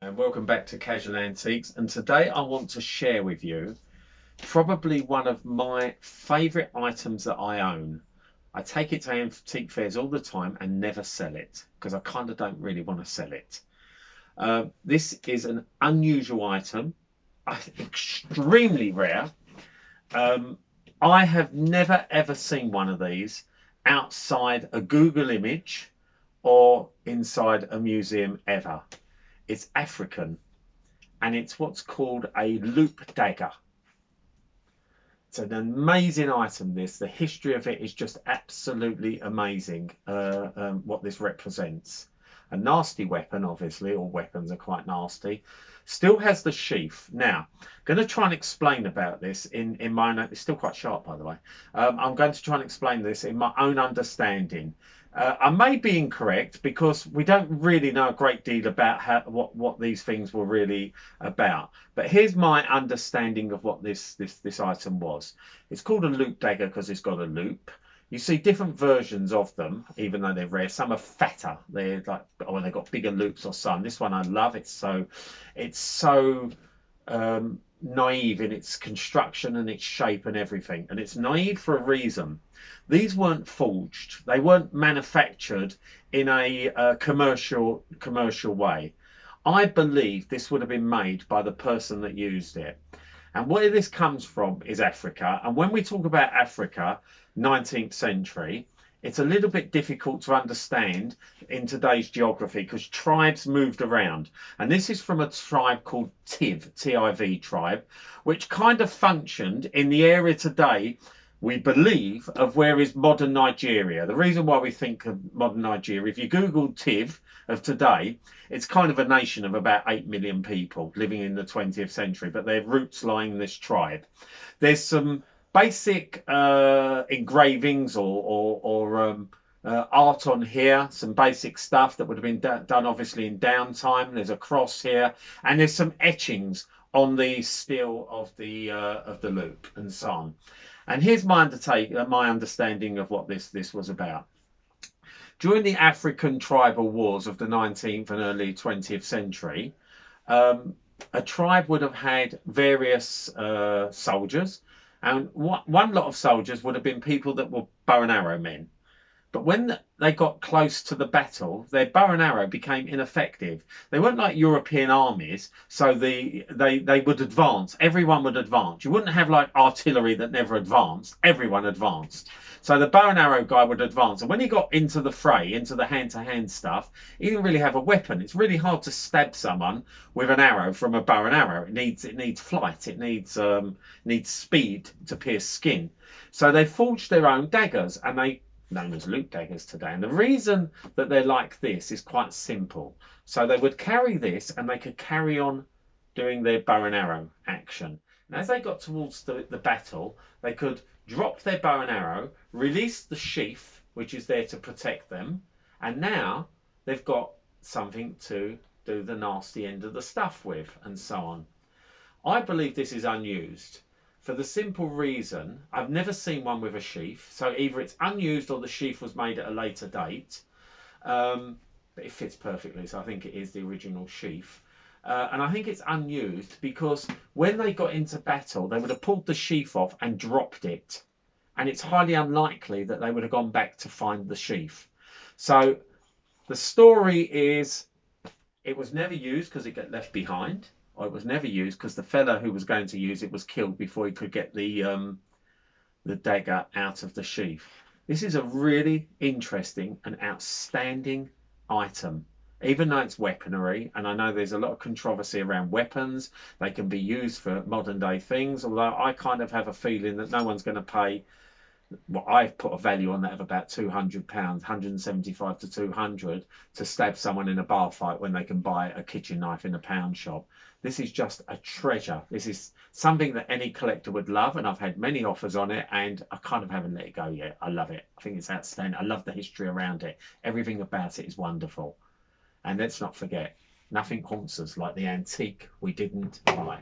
And welcome back to Casual Antiques. And today I want to share with you probably one of my favourite items that I own. I take it to antique fairs all the time and never sell it because I kind of don't really want to sell it. This is an unusual item, extremely rare. I have never ever seen one of these outside a Google image or inside a museum ever. It's African, and it's what's called a loop dagger. It's an amazing item, this. The history of it is just absolutely amazing, what this represents. A nasty weapon, obviously. All weapons are quite nasty. Still has the sheath. Now, I'm going to try and explain about this in my own... It's still quite sharp, by the way. I'm going to try and explain this in my own understanding. I may be incorrect because we don't really know a great deal about what these things were really about. But here's my understanding of what this item was. It's called a loop dagger because it's got a loop. You see different versions of them, even though they're rare. Some are fatter. They're like, oh, they've got bigger loops or some. This one I love. It's so naive in its construction and its shape and everything. And it's naive for a reason. These weren't forged. They weren't manufactured in a commercial way. I believe this would have been made by the person that used it. And where this comes from is Africa. And when we talk about Africa, 19th century, it's a little bit difficult to understand in today's geography because tribes moved around. And this is from a tribe called Tiv, T-I-V tribe, which kind of functioned in the area today, we believe, of where is modern Nigeria. The reason why we think of modern Nigeria, if you Google Tiv of today, it's kind of a nation of about 8 million people living in the 20th century, but their roots lie in this tribe. There's some basic engravings or art on here, some basic stuff that would have been done obviously in downtime. There's a cross here, and there's some etchings on the steel of the loop and so on. And here's my understanding of what this was about. During the African tribal wars of the 19th and early 20th century, a tribe would have had various soldiers, and one lot of soldiers would have been people that were bow and arrow men. But when they got close to the battle, their bow and arrow became ineffective. They weren't like European armies, so they would advance. Everyone would advance. You wouldn't have like artillery that never advanced. Everyone advanced. So the bow and arrow guy would advance. And when he got into the fray, into the hand-to-hand stuff, he didn't really have a weapon. It's really hard to stab someone with an arrow from a bow and arrow. It needs flight. It needs speed to pierce skin. So they forged their own daggers, and they known as loop daggers today. And the reason that they're like this is quite simple. So they would carry this and they could carry on doing their bow and arrow action. And as they got towards the battle, they could drop their bow and arrow, release the sheath, which is there to protect them, and now they've got something to do the nasty end of the stuff with, and so on. I believe this is unused, for the simple reason I've never seen one with a sheath. So either it's unused or the sheath was made at a later date. But it fits perfectly, so I think it is the original sheath. And I think it's unused because when they got into battle, they would have pulled the sheath off and dropped it. And it's highly unlikely that they would have gone back to find the sheath. So the story is it was never used because it got left behind. Or it was never used because the fella who was going to use it was killed before he could get the dagger out of the sheath. This is a really interesting and outstanding item, even though it's weaponry. And I know there's a lot of controversy around weapons. They can be used for modern day things, although I kind of have a feeling that no one's going to pay. Well, I've put a value on that of about £200, 175 to 200, to stab someone in a bar fight when they can buy a kitchen knife in a pound shop. This is just a treasure. This is something that any collector would love, and I've had many offers on it, and I kind of haven't let it go yet. I love it. I think it's outstanding. I love the history around it. Everything about it is wonderful. And let's not forget, nothing haunts us like the antique we didn't buy.